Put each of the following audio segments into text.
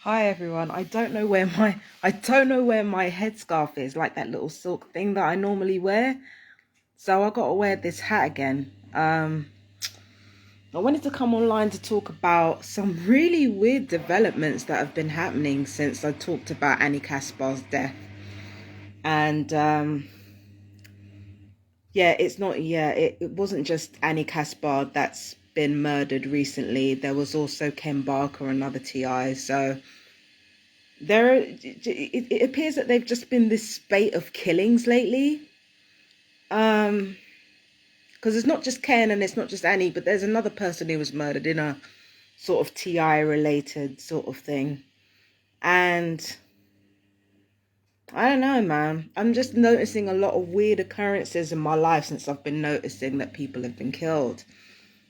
Hi everyone. I don't know where my headscarf is, like that little silk thing that I normally wear. So I gotta wear this hat again. I wanted to come online to talk about some really weird developments that have been happening since I talked about Annie Kaspar's death. And yeah, it wasn't just Annie Kaspar that's been murdered recently. There was also Ken Barker, another TI. So it appears that they've just been this spate of killings lately. Um, because it's not just Ken and it's not just Annie, but there's another person who was murdered in a sort of TI related sort of thing. And I don't know, man. I'm just noticing a lot of weird occurrences in my life since I've been noticing that people have been killed.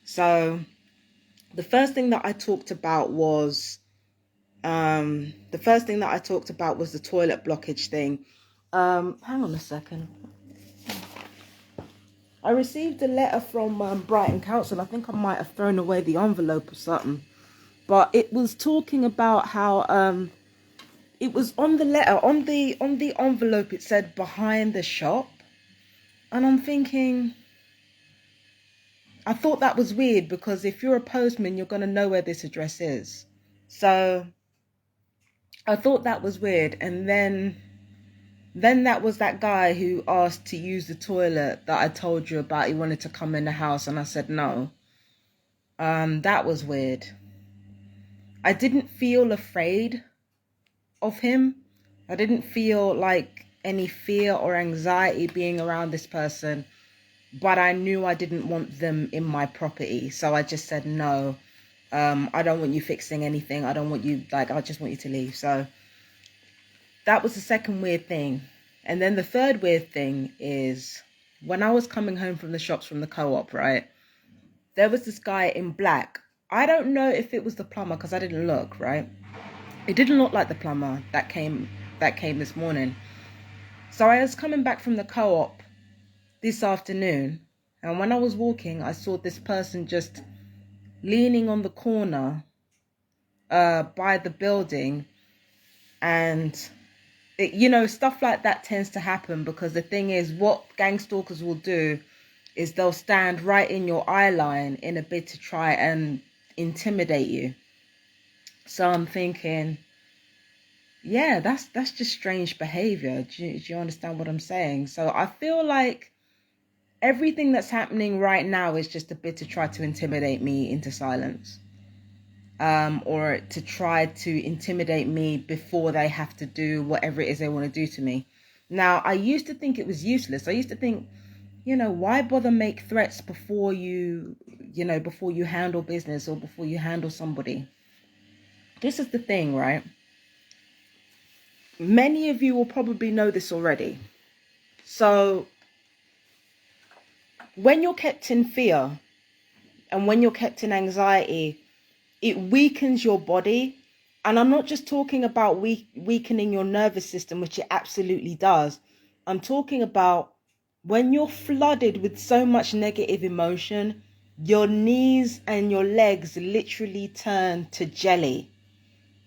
So the first thing that I talked about was the toilet blockage thing. Hang on a second. I received a letter from Brighton Council. I think I might have thrown away the envelope or something. But it was talking about how it was on the letter, on the envelope it said behind the shop. And I'm thinking, I thought that was weird because if you're a postman, you're going to know where this address is. So I thought that was weird. And then that was that guy who asked to use the toilet that I told you about. He wanted to come in the house and I said no. That was weird. I didn't feel afraid of him. I didn't feel like any fear or anxiety being around this person, but I knew I didn't want them in my property. So I just said, no, I don't want you fixing anything. I don't want you, I just want you to leave. So that was the second weird thing. And then the third weird thing is when I was coming home from the shops from the co-op, right? There was this guy in black. I don't know if it was the plumber because I didn't look, right? It didn't look like the plumber that came this morning. So I was coming back from the co-op this afternoon, and when I was walking, I saw this person just leaning on the corner by the building, and stuff like that tends to happen because the thing is, what gang stalkers will do is they'll stand right in your eye line in a bid to try and intimidate you. So I'm thinking, yeah, that's just strange behavior. Do you understand what I'm saying? So I feel like everything that's happening right now is just a bit to try to intimidate me into silence, or to try to intimidate me before they have to do whatever it is they want to do to me. Now, I used to think it was useless. I used to think, why bother make threats before before you handle business or before you handle somebody? This is the thing, right? Many of you will probably know this already. So when you're kept in fear and when you're kept in anxiety, it weakens your body. And I'm not just talking about weakening your nervous system, which it absolutely does. I'm talking about when you're flooded with so much negative emotion, your knees and your legs literally turn to jelly.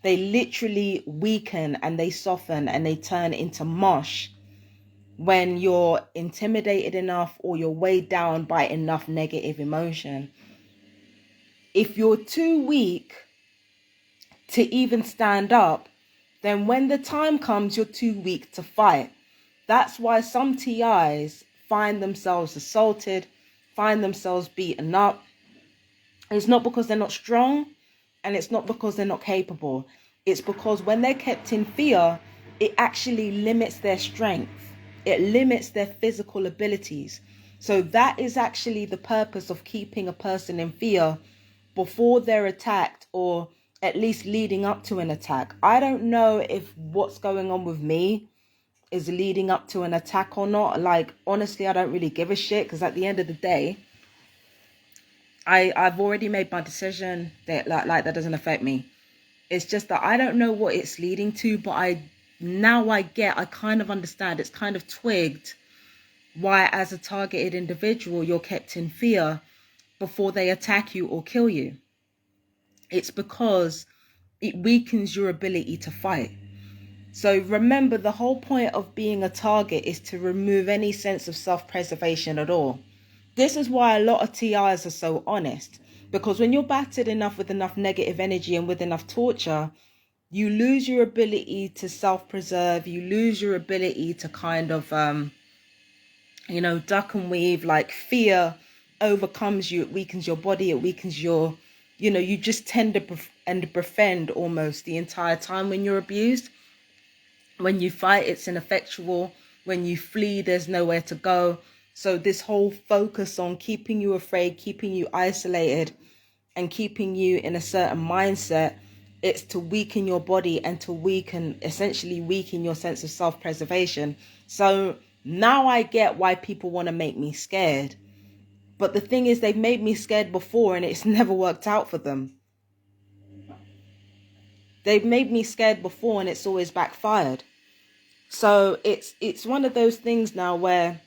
They literally weaken and they soften and they turn into mush when you're intimidated enough or you're weighed down by enough negative emotion. If you're too weak to even stand up, then when the time comes, you're too weak to fight. That's why some TIs find themselves assaulted, find themselves beaten up. It's not because they're not strong, and it's not because they're not capable. It's because when they're kept in fear, it actually limits their strength. It limits their physical abilities. So that is actually the purpose of keeping a person in fear before they're attacked, or at least leading up to an attack. I don't know if what's going on with me is leading up to an attack or not. Like, honestly, I don't really give a shit because at the end of the day, I've already made my decision that like that doesn't affect me. It's just that I don't know what it's leading to, but I kind of understand. It's kind of twigged why as a targeted individual you're kept in fear before they attack you or kill you. It's because it weakens your ability to fight. So remember, the whole point of being a target is to remove any sense of self-preservation at all. This is why a lot of TIs are so honest, because when you're battered enough with enough negative energy and with enough torture, you lose your ability to self-preserve. You lose your ability to kind of, duck and weave. Like, fear overcomes you. It weakens your body. It weakens your, you just tend to befriend almost the entire time when you're abused. When you fight, it's ineffectual. When you flee, there's nowhere to go. So this whole focus on keeping you afraid, keeping you isolated, and keeping you in a certain mindset, it's to weaken your body and to essentially weaken your sense of self-preservation. So now I get why people want to make me scared. But the thing is, they've made me scared before and it's never worked out for them. They've made me scared before and it's always backfired. So it's one of those things now where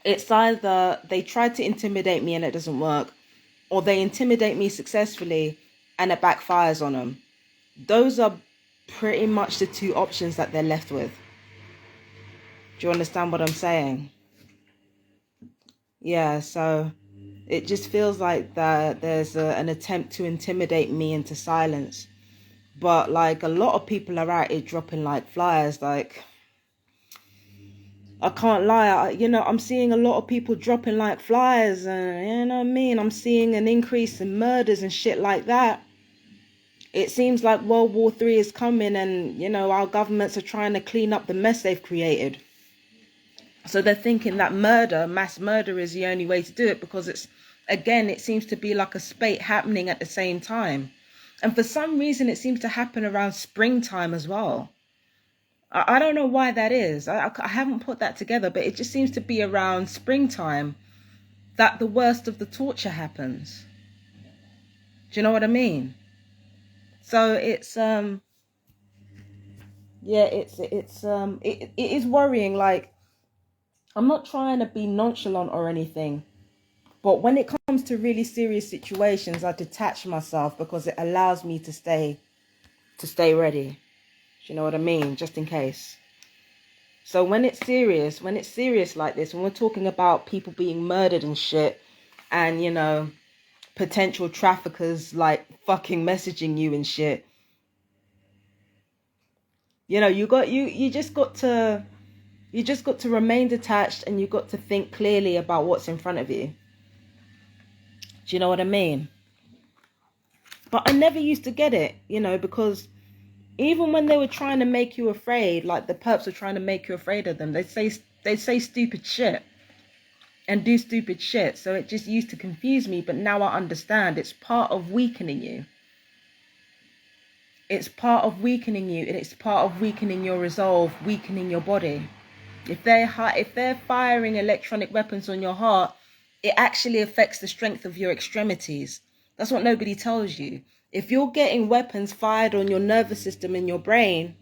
it's either they try to intimidate me and it doesn't work, or they intimidate me successfully and it backfires on them. Those are pretty much the two options that they're left with. Do you understand what I'm saying? Yeah, so it just feels like that there's an attempt to intimidate me into silence. But like, a lot of people are out here dropping like flyers. Like, I can't lie, I'm seeing a lot of people dropping like flyers, and you know what I mean? I'm seeing an increase in murders and shit like that. It seems like World War III is coming, and our governments are trying to clean up the mess they've created. So they're thinking that mass murder is the only way to do it, because it seems to be like a spate happening at the same time. And for some reason, it seems to happen around springtime as well. I don't know why that is. I haven't put that together, but it just seems to be around springtime that the worst of the torture happens. Do you know what I mean? So it's it is worrying. Like, I'm not trying to be nonchalant or anything, but when it comes to really serious situations, I detach myself because it allows me to stay ready. Do you know what I mean? Just in case. So when it's serious like this, when we're talking about people being murdered and shit, and potential traffickers like fucking messaging you and shit, you just got to remain detached, and you got to think clearly about what's in front of you. Do you know what I mean? But I never used to get it, because even when they were trying to make you afraid, like the perps were trying to make you afraid of them, they'd say stupid shit and do stupid shit. So it just used to confuse me, but now I understand it's part of weakening you. It's part of weakening you, and it's part of weakening your resolve, weakening your body. If they're firing electronic weapons on your heart, it actually affects the strength of your extremities. That's what nobody tells you. If you're getting weapons fired on your nervous system and your brain,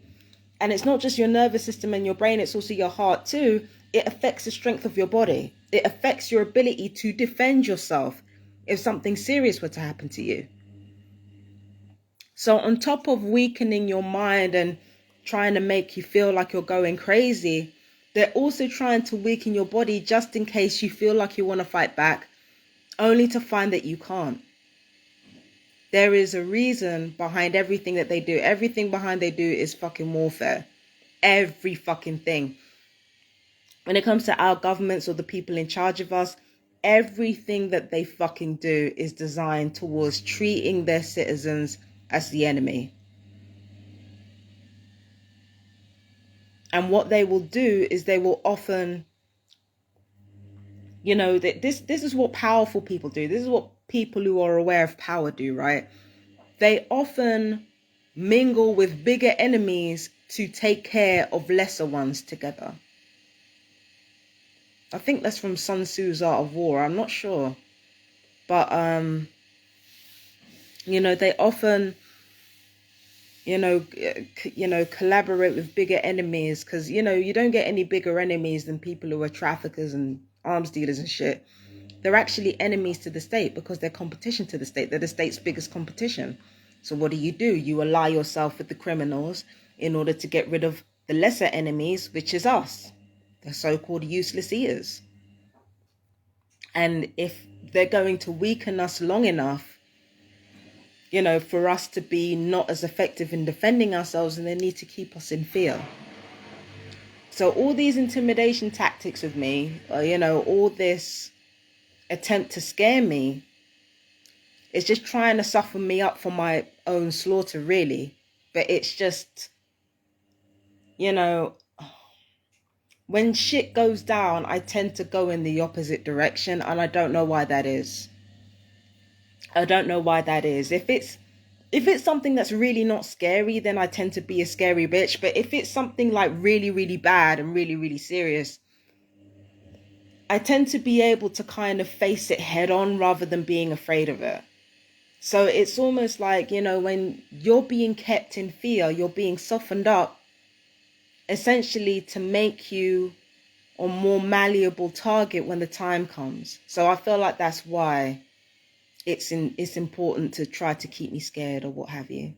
and it's not just your nervous system and your brain, it's also your heart too, it affects the strength of your body. It affects your ability to defend yourself if something serious were to happen to you. So on top of weakening your mind and trying to make you feel like you're going crazy, they're also trying to weaken your body just in case you feel like you want to fight back, only to find that you can't. There is a reason behind everything that they do. Everything behind they do is fucking warfare. Every fucking thing. When it comes to our governments or the people in charge of us, everything that they fucking do is designed towards treating their citizens as the enemy. And what they will do is they will often, this is what powerful people do. This is what people who are aware of power do, right? They often mingle with bigger enemies to take care of lesser ones together. I think that's from Sun Tzu's Art of War. I'm not sure. But, they often, collaborate with bigger enemies, because, you don't get any bigger enemies than people who are traffickers and arms dealers and shit. They're actually enemies to the state because they're competition to the state. They're the state's biggest competition. So what do? You ally yourself with the criminals in order to get rid of the lesser enemies, which is us, the so-called useless eaters. And if they're going to weaken us long enough, for us to be not as effective in defending ourselves, and they need to keep us in fear. So all these intimidation tactics with me, all this attempt to scare me, is just trying to soften me up for my own slaughter, really. But it's just, when shit goes down, I tend to go in the opposite direction, and I don't know why that is. If it's something that's really not scary, then I tend to be a scary bitch. But if it's something like really, really bad and really, really serious, I tend to be able to kind of face it head on rather than being afraid of it. So it's almost like, when you're being kept in fear, you're being softened up essentially to make you a more malleable target when the time comes. So I feel like that's why it's important to try to keep me scared or what have you.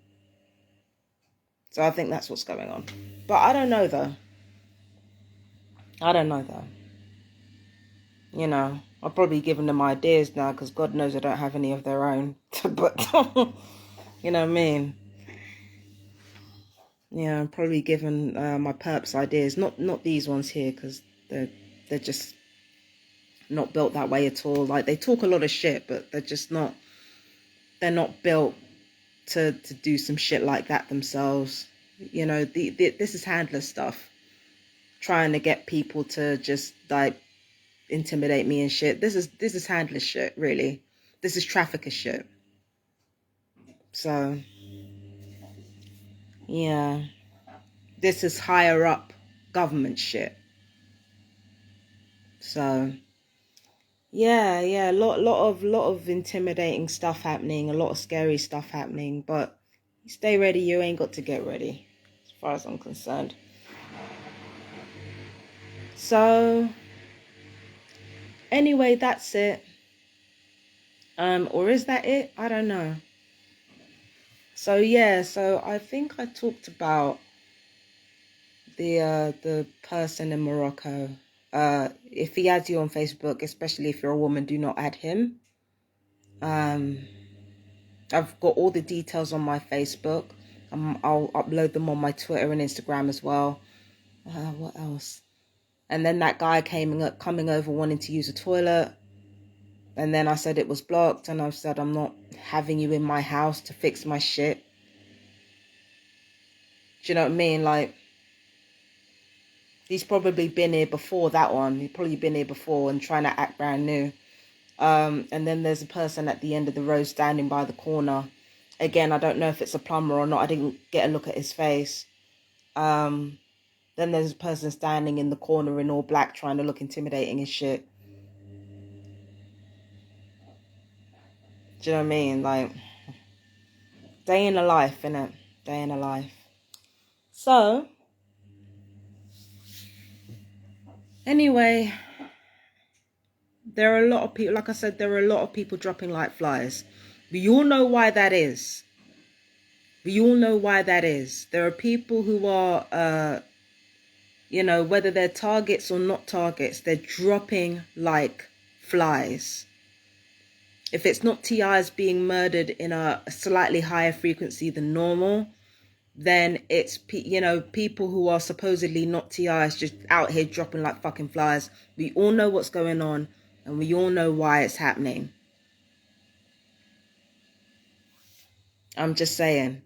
So I think that's what's going on. But I don't know though. I've probably given them ideas now, because God knows I don't have any of their own. But you know what I mean? Yeah, I'm probably given my perps ideas. Not these ones here, because they're just not built that way at all. Like, they talk a lot of shit, but they're not built to do some shit like that themselves. This is handler stuff, trying to get people to just like intimidate me and shit. This is handler shit, really. This is trafficker shit. So yeah, this is higher up government shit. So yeah, a lot of intimidating stuff happening, a lot of scary stuff happening. But stay ready. You ain't got to get ready, as far as I'm concerned. So anyway, that's it. Or is that it? I don't know. So yeah, so I think I talked about the person in Morocco. If he adds you on Facebook, especially if you're a woman, do not add him. I've got all the details on my Facebook. I'll upload them on my Twitter and Instagram as well. What else? And then that guy coming over wanting to use a toilet. And then I said it was blocked, and I've said I'm not having you in my house to fix my shit. Do you know what I mean? Like, he's probably been here before that one. He's probably been here before and trying to act brand new. And then there's a person at the end of the road standing by the corner. Again, I don't know if it's a plumber or not. I didn't get a look at his face. Then there's a person standing in the corner in all black trying to look intimidating as shit. Do you know what I mean? Like, day in a life, innit? Day in a life. So, anyway, there are a lot of people, like I said, there are a lot of people dropping like flies. We all know why that is. There are people who are, whether they're targets or not targets, they're dropping like flies. If it's not TIs being murdered in a slightly higher frequency than normal, then it's, people who are supposedly not TIs just out here dropping like fucking flies. We all know what's going on, and we all know why it's happening. I'm just saying.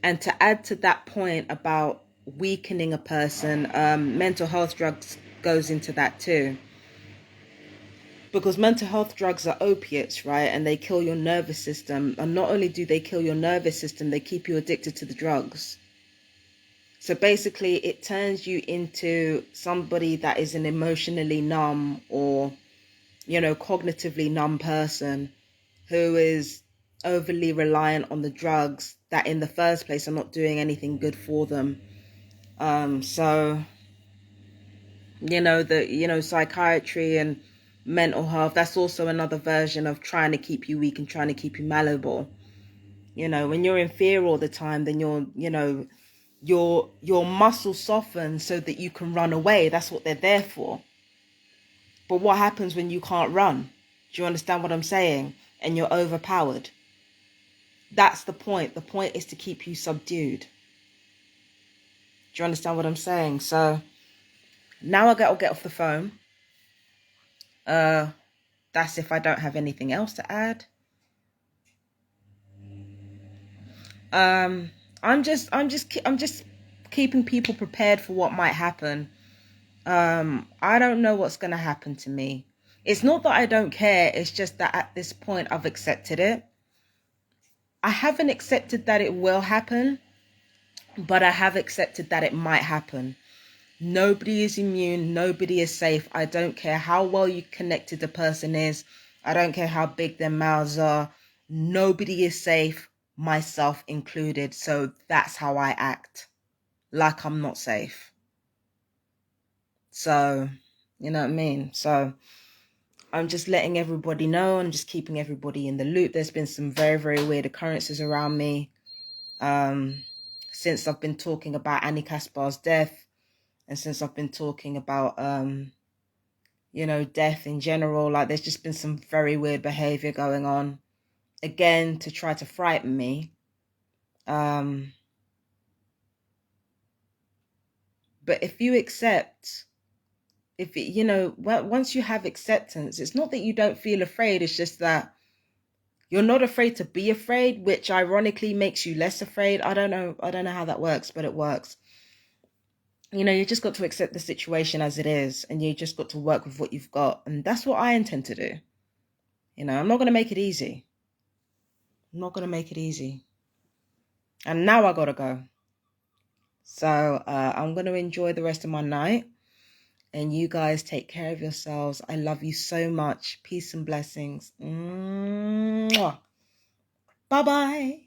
And to add to that point about weakening a person, mental health drugs goes into that too. Because mental health drugs are opiates, right? And they kill your nervous system. And not only do they kill your nervous system, they keep you addicted to the drugs. So basically, it turns you into somebody that is an emotionally numb or, cognitively numb person who is overly reliant on the drugs that in the first place are not doing anything good for them. So, psychiatry and mental health, that's also another version of trying to keep you weak and trying to keep you malleable. You know, when you're in fear all the time, then your muscles soften so that you can run away. That's what they're there for. But what happens when you can't run? Do you understand what I'm saying? And you're overpowered. That's the point. The point is to keep you subdued. Do you understand what I'm saying? So now I'll get off the phone. That's if I don't have anything else to add. I'm just keeping people prepared for what might happen. I don't know what's going to happen to me. It's not that I don't care. It's just that at this point I've accepted it. I haven't accepted that it will happen, but I have accepted that it might happen. Nobody is immune. Nobody is safe. I don't care how well you connected the person is. I don't care how big their mouths are. Nobody is safe, myself included. So that's how I act, like I'm not safe. So, you know what I mean? So I'm just letting everybody know. I'm just keeping everybody in the loop. There's been some very, very weird occurrences around me since I've been talking about Annie Kaspar's death, and since I've been talking about death in general. Like, there's just been some very weird behavior going on, again, to try to frighten me. But if you accept, once you have acceptance, it's not that you don't feel afraid. It's just that you're not afraid to be afraid, which ironically makes you less afraid. I don't know how that works, but it works. You just got to accept the situation as it is, and you just got to work with what you've got. And that's what I intend to do. I'm not going to make it easy. I'm not going to make it easy. And now I got to go. So I'm going to enjoy the rest of my night. And you guys take care of yourselves. I love you so much. Peace and blessings. Mwah. Bye-bye.